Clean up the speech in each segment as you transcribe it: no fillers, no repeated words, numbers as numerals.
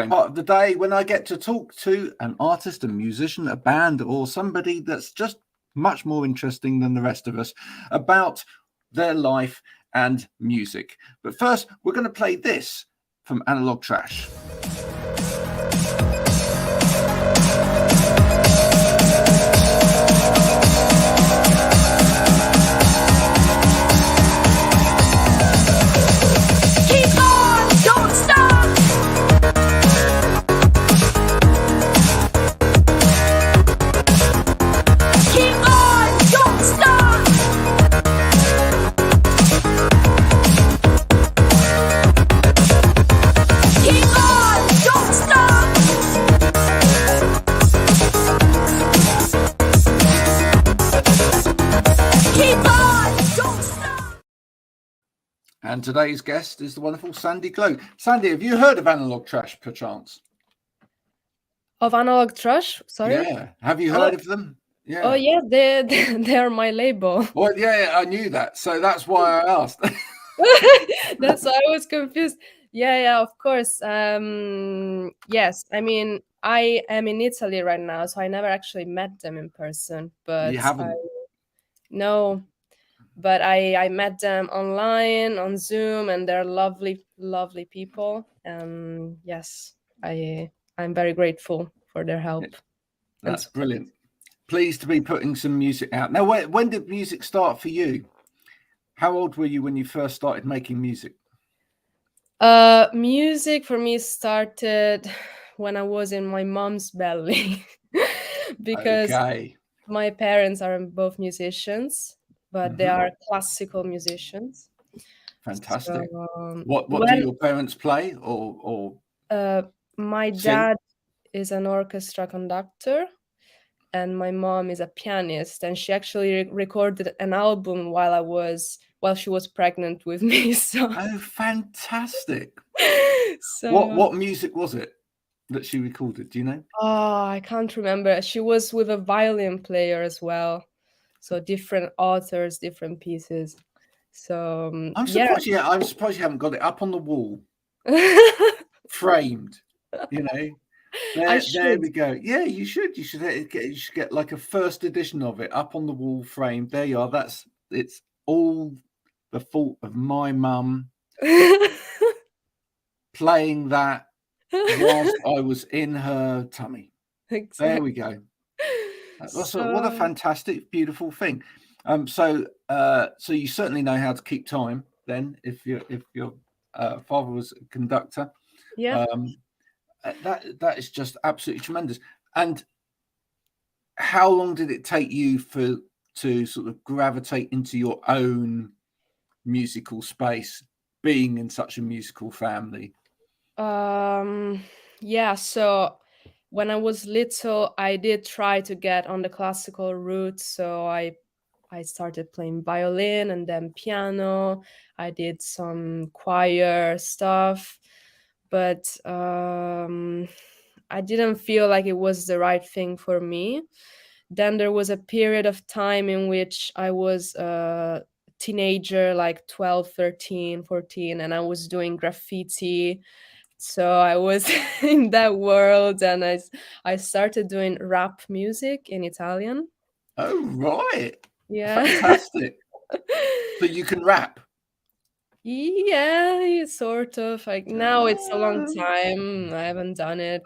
part of the day when I get to talk to an artist, a musician, a band, or somebody that's just much more interesting than the rest of us about their life and music. But first, we're going to play this from Analog Trash. And today's guest is the wonderful Sandi Glowe. Sandi, have you heard of Analog Trash, perchance? Of Analog Trash? Sorry? Yeah. Have you heard of them? Yeah. Oh, yeah, they're my label. Well, yeah, I knew that. So that's why I asked. That's why I was confused. Yeah, of course. Yes, I mean, I am in Italy right now, so I never actually met them in person. But you haven't? No. But I met them online on Zoom, and they're lovely, lovely people. And yes, I'm very grateful for their help. That's brilliant. Pleased to be putting some music out. Now, when did music start for you? How old were you when you first started making music? Music for me started when I was in my mom's belly because my parents are both musicians. But they are classical musicians. Fantastic. So, what do your parents play? Or my dad is an orchestra conductor, and my mom is a pianist. And she actually recorded an album while she was pregnant with me. So fantastic! So what music was it that she recorded? Do you know? Oh, I can't remember. She was with a violin player as well. So different authors, different pieces. So I'm surprised. Yeah, I'm surprised you haven't got it up on the wall, framed. You know, there we go. Yeah, you should. You should get like a first edition of it up on the wall, framed. There you are. It's all the fault of my mum playing that whilst I was in her tummy. Exactly. There we go. What a fantastic, beautiful thing. So you certainly know how to keep time then, if your father was a conductor. Yeah. That is just absolutely tremendous. And how long did it take you to sort of gravitate into your own musical space, being in such a musical family? Yeah, so when I was little, I did try to get on the classical route. So I started playing violin and then piano. I did some choir stuff, but I didn't feel like it was the right thing for me. Then there was a period of time in which I was a teenager, like 12, 13, 14, and I was doing graffiti. So I was in that world, and I started doing rap music in Italian. Oh, right. Yeah. Fantastic. So you can rap? Yeah, sort of. Like now it's a long time. I haven't done it.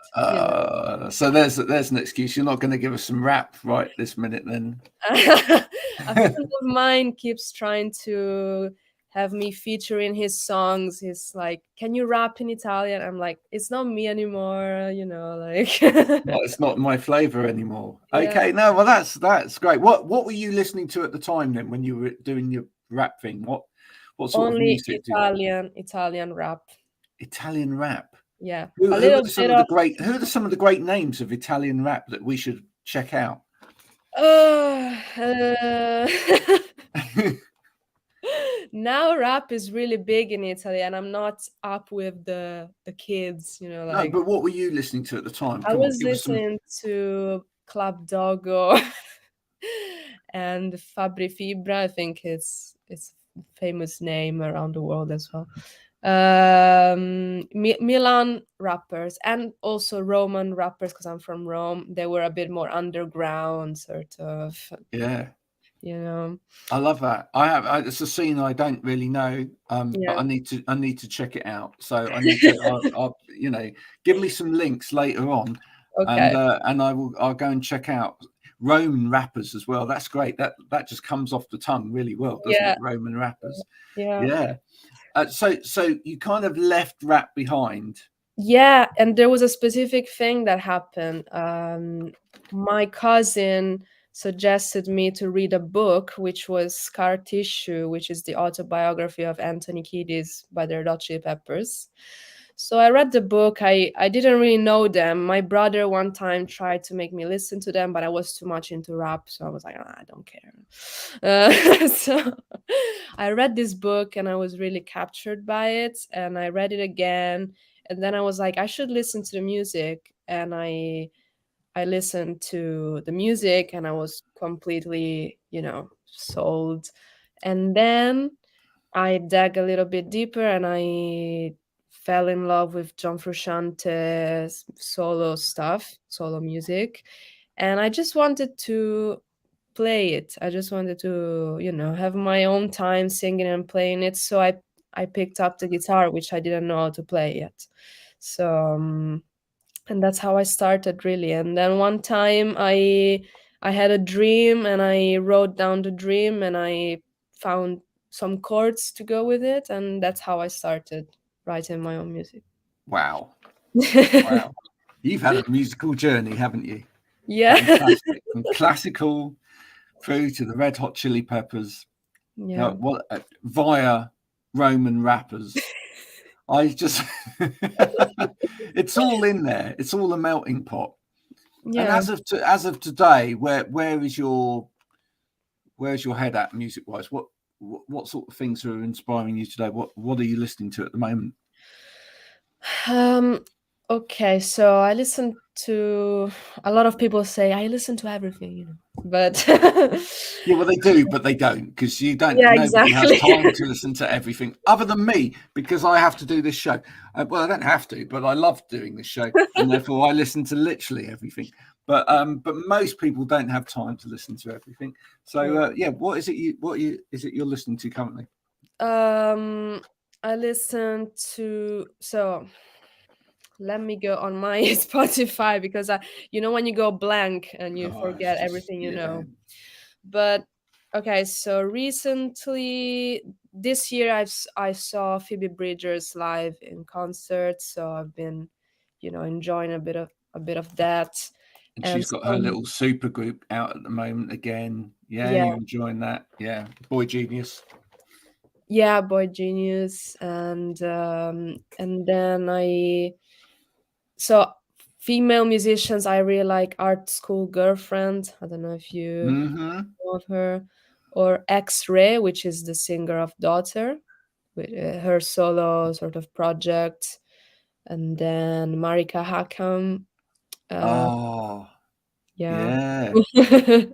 So there's an excuse. You're not going to give us some rap right this minute then? A friend of mine keeps trying to have me feature in his songs. He's like, "Can you rap in Italian?" I'm like, "It's not me anymore, like." Well, it's not my flavor anymore. Yeah. Okay, no, well that's great. What were you listening to at the time then when you were doing your rap thing? What sort of music? Italian rap. Italian rap. Yeah. Who are some of the great names of Italian rap that we should check out? Now rap is really big in Italy, and I'm not up with the kids, like. No, but what were you listening to at the time? I was listening to Club Dogo and Fabri Fibra. I think it's a famous name around the world as well. Milan rappers and also Roman rappers, because I'm from Rome. They were a bit more underground, sort of, Yeah. you know. I love that. It's a scene I don't really know, but Yeah. I need to check it out. So I need to, I'll give me some links later on, Okay. and I'll go and check out Roman rappers as well. That's great. That just comes off the tongue really well, doesn't Yeah. it? Roman rappers. Yeah. Yeah. So you kind of left rap behind. Yeah, and there was a specific thing that happened. My cousin suggested me to read a book, which was Scar Tissue, which is the autobiography of Anthony Kiedis by the Red Hot Chili Peppers. So I read the book. I didn't really know them. My brother one time tried to make me listen to them, but I was too much into rap, so I was like, "Ah, I don't care." So I read this book and I was really captured by it, and I read it again, and then I was like, I should listen to the music, and I listened to the music and I was completely, sold. And then I dug a little bit deeper and I fell in love with John Frusciante's solo stuff, solo music. And I just wanted to play it. I just wanted to, have my own time singing and playing it. So I picked up the guitar, which I didn't know how to play yet. So and that's how I started, really. And then one time I had a dream and I wrote down the dream and I found some chords to go with it, and that's how I started writing my own music. Wow. Wow. You've had a musical journey, haven't you? Yeah. Fantastic. From classical through to the Red Hot Chili Peppers, Yeah. via Roman rappers. I just, it's all in there. It's all a melting pot. And Yeah. as of today, where's your head at music wise? What sort of things are inspiring you today? What are you listening to at the moment? Okay, so I listen to a lot of people say I listen to everything, but Yeah, well, they do, but they don't, because you don't. yeah, Nobody has exactly. time to listen to everything, other than me, because I have to do this show. Well, I don't have to, but I love doing this show, and therefore I listen to literally everything. But most people don't have time to listen to everything. So yeah, what is it you're listening to currently? I listen to, so let me go on my Spotify, because when you go blank and you Oh, it's forget just, everything, yeah. But okay, so recently this year I saw Phoebe Bridgers live in concert, so I've been, enjoying a bit of that. And And she's got her little super group out at the moment again. Yeah, yeah, you're enjoying that. Yeah, Boy Genius. yeah, Boy Genius, and then so female musicians, I really like Art School Girlfriend. I don't know if you Mm-hmm. know of her, or X-Ray, which is the singer of Daughter, with her solo sort of project, and then Marika Hakam. Oh, Yeah. yeah.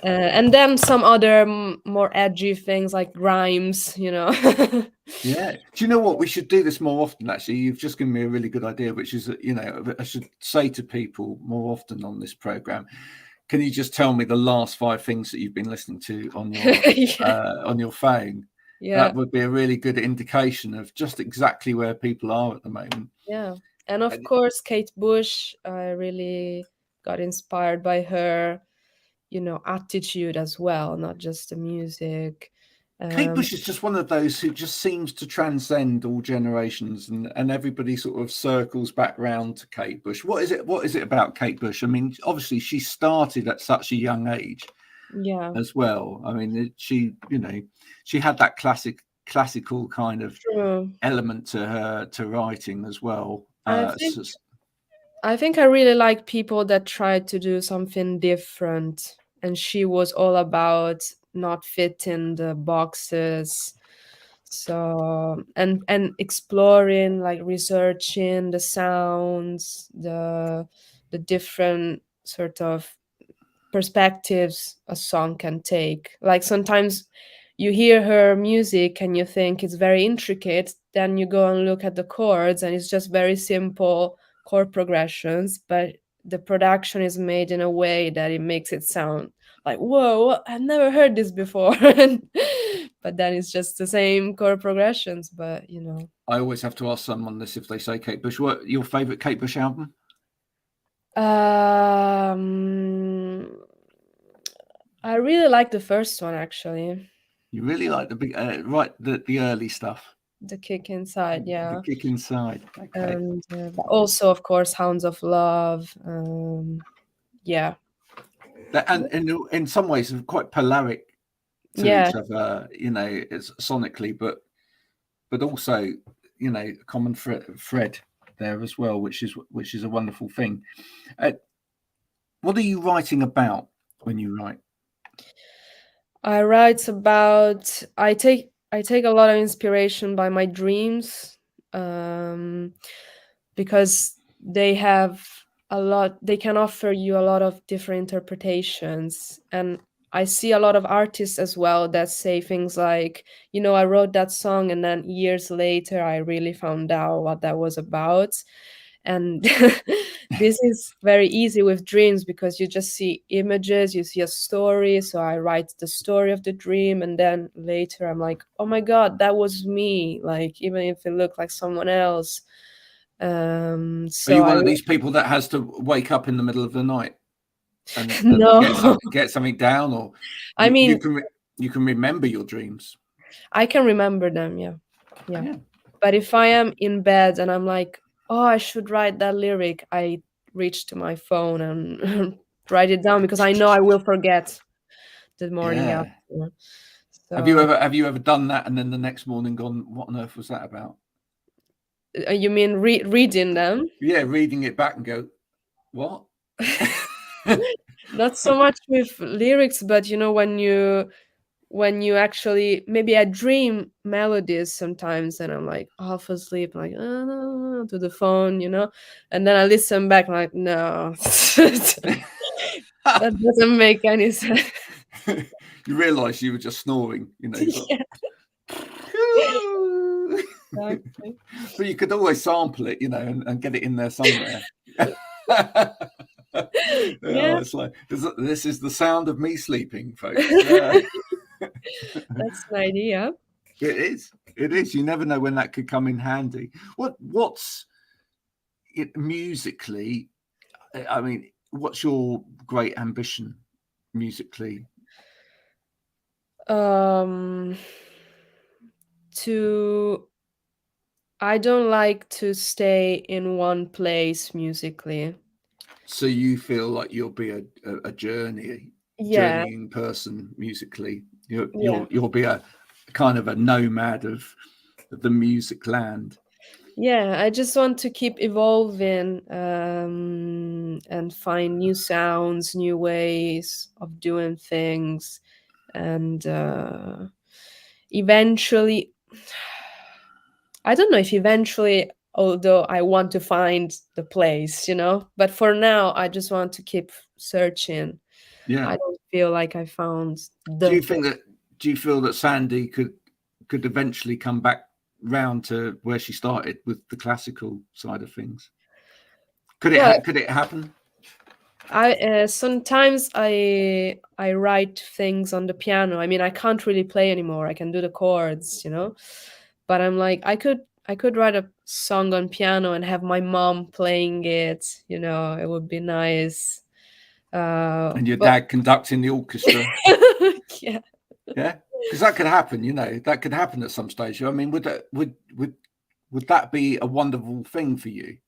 And then some other more edgy things like Grimes. Yeah. Do you know what? We should do this more often, actually. You've just given me a really good idea, which is that, I should say to people more often on this program, can you just tell me the last 5 things that you've been listening to Yeah. on your phone? Yeah. That would be a really good indication of just exactly where people are at the moment. Yeah. And of course, Kate Bush, I really got inspired by her, attitude as well, not just the music. Kate Bush is just one of those who just seems to transcend all generations, and everybody sort of circles back round to Kate Bush. What is it about Kate Bush? I mean, obviously she started at such a young age, Yeah. as well. I mean, she had that classical kind of True. element to her to writing as well. I think I really like people that try to do something different, and she was all about not fitting the boxes. So and exploring, like researching the sounds, the different sort of perspectives a song can take. Like sometimes you hear her music and you think it's very intricate, then you go and look at the chords and it's just very simple chord progressions, but the production is made in a way that it makes it sound like, whoa, I've never heard this before. But then it's just the same chord progressions, but you know. I always have to ask someone this if they say Kate Bush. What your favorite Kate Bush album? I really like the first one, actually. You really like the big, the early stuff. The Kick Inside, yeah. The Kick Inside. Okay. And but also, of course, Hounds of Love. Yeah. And in some ways, quite polaric to each other. You know, it's sonically, but also, you know, a common thread there as well, which is a wonderful thing. What are you writing about when you write? I write about. I take a lot of inspiration by my dreams, because they have a lot. They can offer you a lot of different interpretations, and I see a lot of artists as well that say things like, you know, I wrote that song and then years later I really found out what that was about. And this is very easy with dreams because you just see images, you see a story. So I write the story of the dream, and then later I'm like, oh my God, that was me. Like, even if it looked like someone else. So are you one of these people that has to wake up in the middle of the night and no. get something down, or I mean, you can remember your dreams? I can remember them, yeah. But if I am in bed and I'm like, oh, I should write that lyric, I reach to my phone and write it down because I know I will forget the morning after. So, have you ever done that and then the next morning gone, what on earth was that about? You mean reading them? Yeah, reading it back and go, what? Not so much with lyrics, but you know, when you actually, maybe I dream melodies sometimes and I'm like half asleep, like to the phone, you know, and then I listen back like, no. That doesn't make any sense. You realize you were just snoring, you know. Yeah. Exactly. But you could always sample it, you know, and get it in there somewhere. Yeah. It's like, this is the sound of me sleeping, folks. That's an idea. It is. You never know when that could come in handy. What's it musically? I mean, what's your great ambition musically? I don't like to stay in one place musically. So you feel like you'll be a journeying person musically. You'll be a kind of a nomad of the music land. Yeah, I just want to keep evolving, and find new sounds, new ways of doing things, and eventually, I don't know if eventually, although I want to find the place, you know, but for now, I just want to keep searching. Yeah. I don't feel like I found Do you feel that Sandi could eventually come back round to where she started with the classical side of things? Could it happen? I sometimes I write things on the piano. I mean, I can't really play anymore. I can do the chords, you know, but I'm like, I could write a song on piano and have my mom playing it. You know, it would be nice. And your dad conducting the orchestra. Yeah. Yeah, because that could happen. You know, that could happen at some stage. I mean, would that be a wonderful thing for you?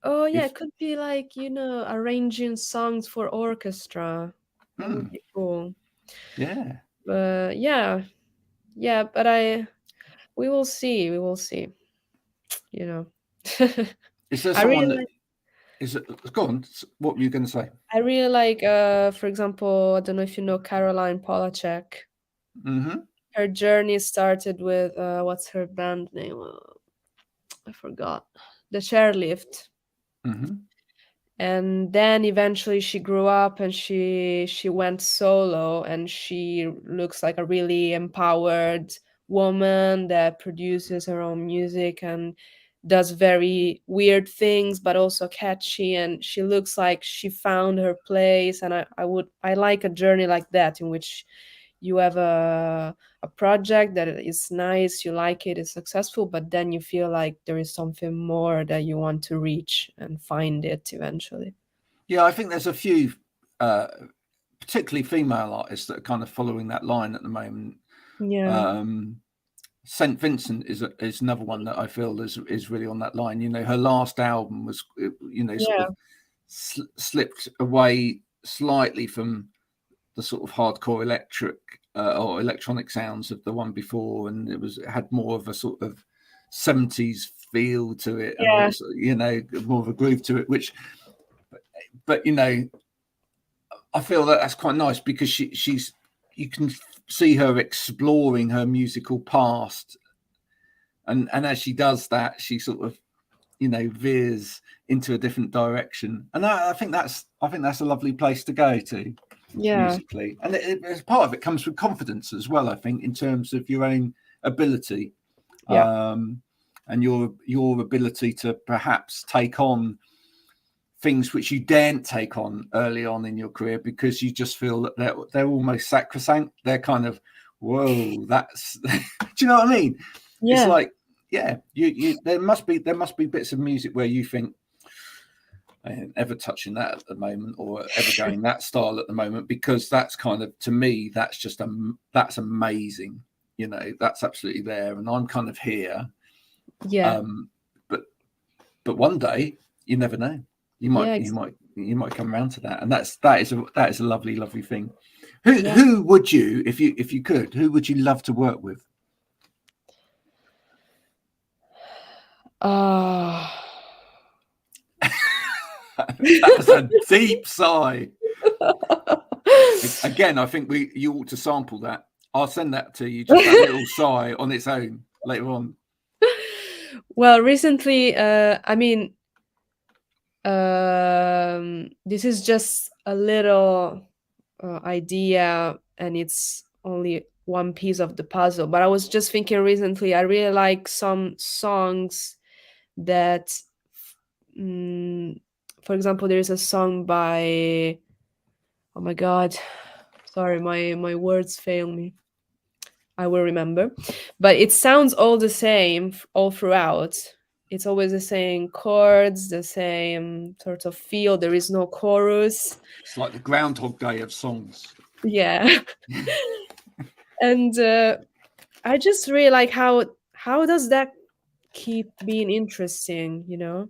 Oh yeah, it could be like, you know, arranging songs for orchestra. That would be cool. Yeah. Yeah, but we will see. We will see. You know. Is there someone that is it? Go on. What were you going to say? I really like, for example, I don't know if you know Caroline Polachek. Mm-hmm. Her journey started with what's her band name? I forgot. The Chairlift. Mm-hmm. And then eventually she grew up and she went solo, and she looks like a really empowered woman that produces her own music and does very weird things but also catchy, and she looks like she found her place. And I like a journey like that, in which you have a project that is nice, you like it, is successful, but then you feel like there is something more that you want to reach and find it eventually. Yeah, I think there's a few, particularly female artists, that are kind of following that line at the moment. Yeah. St. Vincent is another one that I feel is really on that line. You know, her last album was, you know, sort of slipped away slightly from the sort of hardcore electric or electronic sounds of the one before, and it had more of a sort of 70s feel to it, and also, you know, more of a groove to it, which, but you know, I feel that that's quite nice because she's you can see her exploring her musical past, and as she does that, she sort of, you know, veers into a different direction, and I think that's a lovely place to go to musically. And as part of it comes with confidence as well, I think, in terms of your own ability, and your ability to perhaps take on things which you daren't take on early on in your career because you just feel that they're almost sacrosanct. They're kind of, whoa, that's do you know what I mean? It's like, yeah, you there must be bits of music where you think, I ain't ever touching that at the moment, or ever going that style at the moment, because that's kind of, to me, that's just that's amazing. You know, that's absolutely there, and I'm kind of here. But one day, you never know. You might come around to that, and that is a lovely thing. Who would you, if you could, who would you love to work with? That was a deep sigh. Again, I think you ought to sample that. I'll send that to you, just that little sigh on its own later on. Well, recently, I mean, this is just a little idea, and it's only one piece of the puzzle. But I was just thinking recently, I really like some songs that, for example, there's a song by, oh my God, sorry, my words fail me. I will remember. But it sounds all the same all throughout. It's always the same chords, the same sort of feel. There is no chorus. It's like the Groundhog Day of songs. Yeah. And I just really like how does that keep being interesting, you know?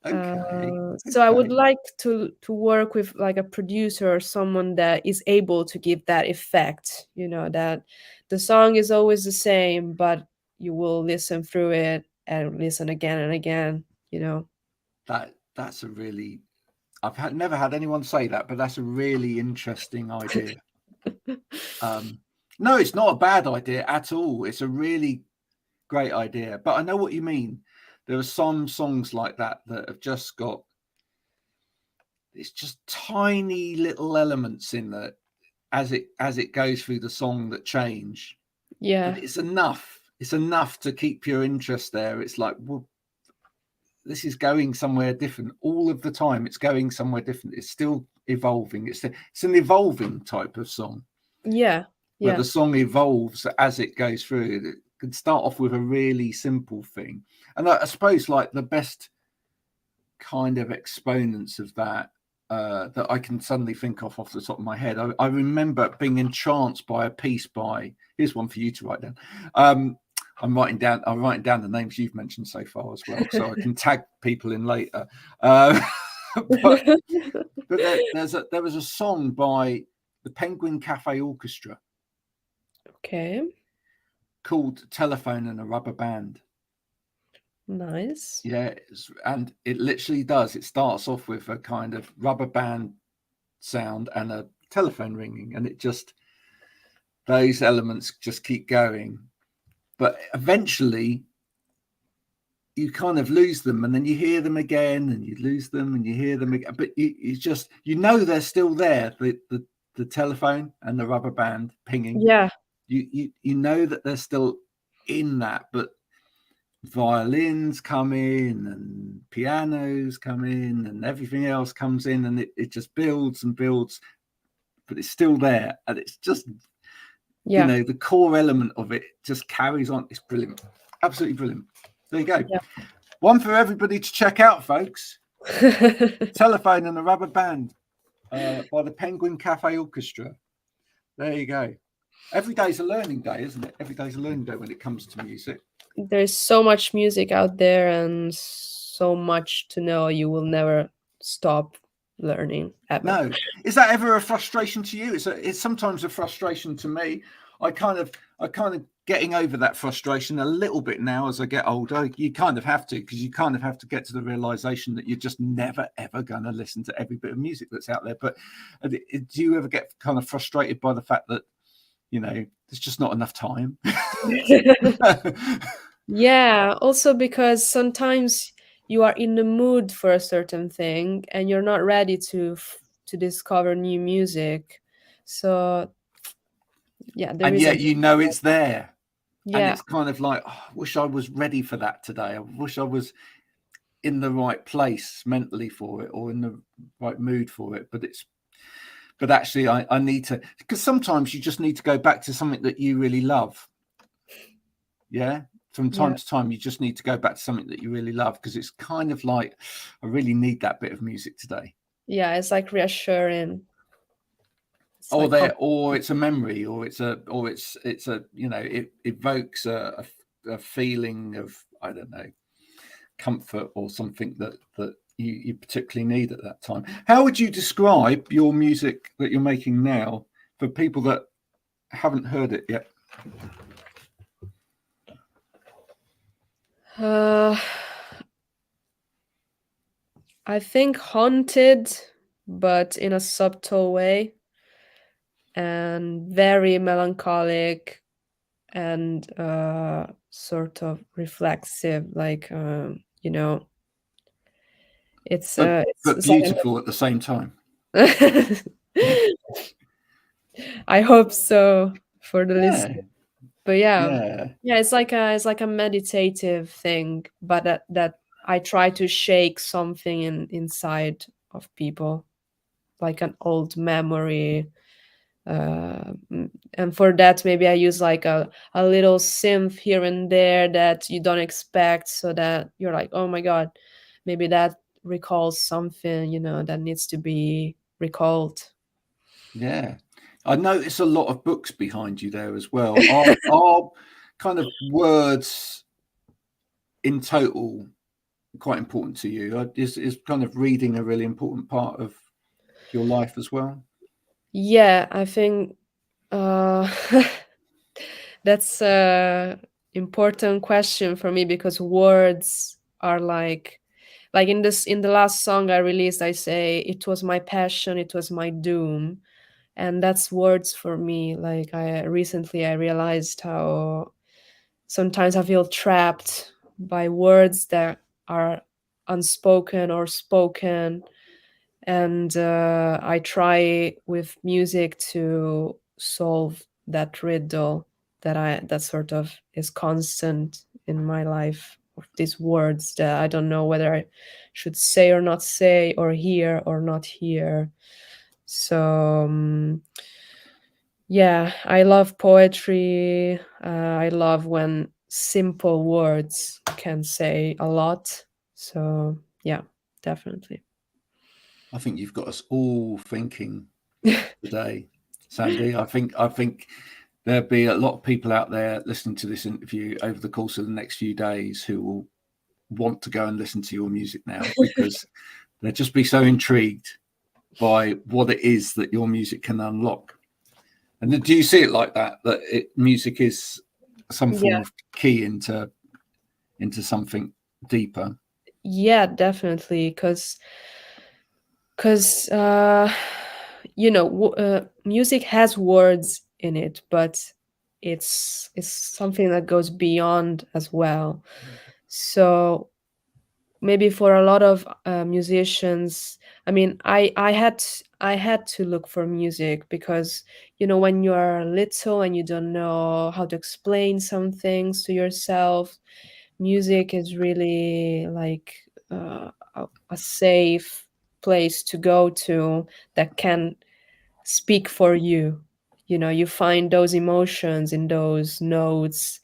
So I would like to work with like a producer or someone that is able to give that effect, you know, that the song is always the same, but you will listen through it and listen again and again, you know. That's a really, I've never had anyone say that, but that's a really interesting idea. No, it's not a bad idea at all. It's a really great idea, but I know what you mean. There are some songs like that have just got, it's just tiny little elements in that as it goes through the song that change. But it's enough to keep your interest there. It's like, well, this is going somewhere different all of the time. It's going somewhere different. It's still evolving. It's an evolving type of song. Where the song evolves as it goes through. It could start off with a really simple thing, and I suppose like the best kind of exponents of that that I can suddenly think of off the top of my head. I remember being entranced by a piece by, here's one for you to write down. I'm writing down the names you've mentioned so far as well, so I can tag people in later. But there was a song by the Penguin Cafe Orchestra. Okay. Called Telephone and a Rubber Band. Nice. Yeah, and it literally does. It starts off with a kind of rubber band sound and a telephone ringing, and it just, those elements just keep going. But eventually you kind of lose them, and then you hear them again, and you lose them, and you hear them again. But you know they're still there. The telephone and the rubber band pinging. Yeah. You know that they're still in that, but violins come in and pianos come in and everything else comes in, and it just builds and builds, but it's still there, and it's just you know, the core element of it just carries on. It's brilliant, absolutely brilliant. There you go. One for everybody to check out, folks. Telephone and the Rubber Band by the Penguin Cafe Orchestra. There you go. Every day's a learning day, isn't it? Every day's a learning day when it comes to music. There's so much music out there and so much to know. You will never stop learning ever. No. Is that ever a frustration to you? It's sometimes a frustration to me. I kind of getting over that frustration a little bit now as I get older. You kind of have to, because you kind of have to get to the realization that you're just never ever going to listen to every bit of music that's out there. But do you ever get kind of frustrated by the fact that, you know, there's just not enough time? Yeah, also because sometimes you are in the mood for a certain thing and you're not ready to discover new music. So yeah, and yet you know it's there. Yeah. And it's kind of like, oh, I wish I was ready for that today. I wish I was in the right place mentally for it, or in the right mood for it. But actually I need to, because sometimes you just need to go back to something that you really love. Yeah. From time to time, you just need to go back to something that you really love, because it's kind of like, I really need that bit of music today. Yeah, it's like reassuring. Or it's a memory, or it's a you know, it evokes a feeling of, I don't know, comfort or something that you particularly need at that time. How would you describe your music that you're making now for people that haven't heard it yet? I think haunted, but in a subtle way, and very melancholic and sort of reflexive, like you know, it's beautiful at the same time. I hope so for the listener. But yeah, it's like a meditative thing, but that I try to shake something inside of people, like an old memory. And for that, maybe I use like a little synth here and there that you don't expect, so that you're like, oh my god, maybe that recalls something, you know, that needs to be recalled. Yeah, I notice a lot of books behind you there as well. Are kind of words in total quite important to you? Is kind of reading a really important part of your life as well? Yeah, I think that's a important question for me, because words are like in the last song I released, I say it was my passion, it was my doom, and that's words for me. Like I realized how sometimes I feel trapped by words that are unspoken or spoken, and I try with music to solve that riddle that sort of is constant in my life, of these words that I don't know whether I should say or not say, or hear or not hear. So yeah, I love poetry. I love when simple words can say a lot. So yeah, definitely. I think you've got us all thinking today, Sandi. I think there'll be a lot of people out there listening to this interview over the course of the next few days who will want to go and listen to your music now, because they'll just be so intrigued by what it is that your music can unlock. And do you see it like that music is some form of key into something deeper? Yeah, definitely, because you know, music has words in it, but it's something that goes beyond as well. So maybe for a lot of musicians, I mean, I had to look for music because, you know, when you are little and you don't know how to explain some things to yourself, music is really like a safe place to go to that can speak for you. You know, you find those emotions in those notes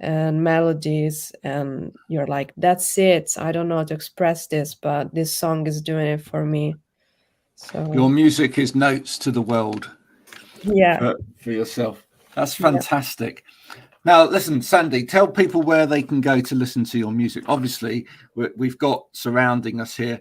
and melodies, and you're like, that's it. I don't know how to express this, but this song is doing it for me. So your music is notes to the world. Yeah. For yourself. That's fantastic. Now, listen, Sandi, tell people where they can go to listen to your music. Obviously, we've got surrounding us here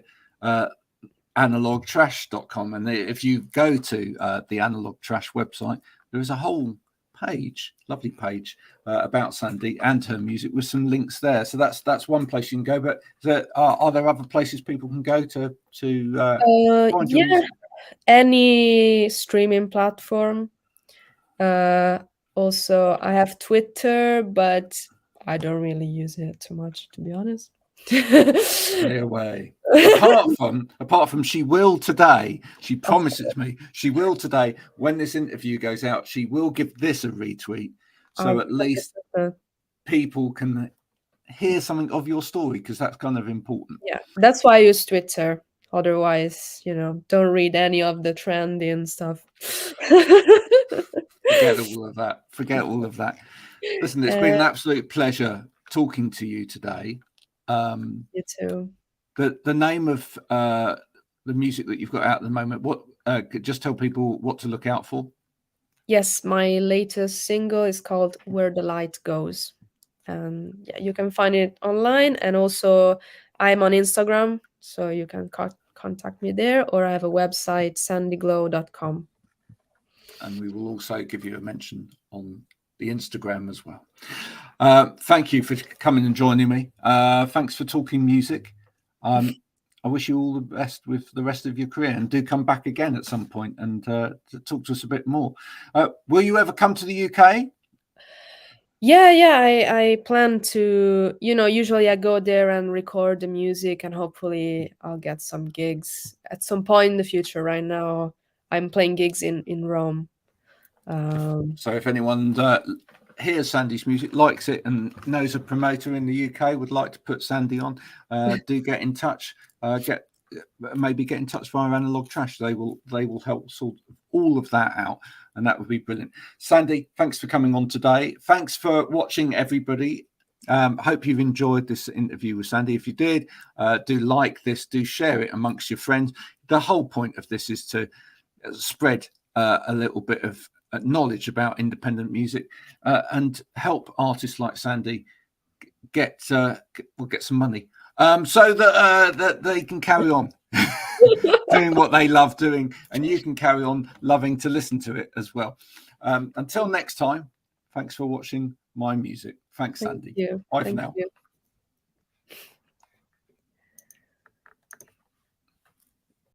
analogtrash.com. And if you go to the Analog Trash website, there is a whole page, lovely page about Sandi and her music with some links there. So that's one place you can go. But are there other places people can go to find your music? Any streaming platform. Also, I have Twitter, but I don't really use it too much, to be honest. Stay away. Apart from she will today, she promises me she will today, when this interview goes out, she will give this a retweet. So at least people can hear something of your story, because that's kind of important. Yeah, that's why I use Twitter. Otherwise, you know, don't read any of the trendy and stuff. Forget all of that. Listen, it's been an absolute pleasure talking to you today. You too. The name of the music that you've got out at the moment, what just tell people what to look out for. Yes, my latest single is called Where the Light Goes. Yeah, you can find it online, and also I'm on Instagram, so you can contact me there, or I have a website, sandiglowe.com. And we will also give you a mention on the Instagram as well. Thank you for coming and joining me. Thanks for talking music. I wish you all the best with the rest of your career, and do come back again at some point and to talk to us a bit more. Will you ever come to the UK? Yeah, I plan to, you know, usually I go there and record the music, and hopefully I'll get some gigs at some point in the future. Right now, I'm playing gigs in Rome. So if anyone hears Sandi's music, likes it, and knows a promoter in the UK would like to put Sandi on, do get in touch. Maybe get in touch via Analog Trash. They will help sort all of that out, and that would be brilliant. Sandi, thanks for coming on today. Thanks for watching, everybody. Hope you've enjoyed this interview with Sandi. If you did, do like this, do share it amongst your friends. The whole point of this is to spread a little bit of knowledge about independent music and help artists like Sandi get some money, so that they can carry on doing what they love doing, and you can carry on loving to listen to it as well. Until next time, thanks for watching my music. Thanks, Sandi. Thank you. Bye for now.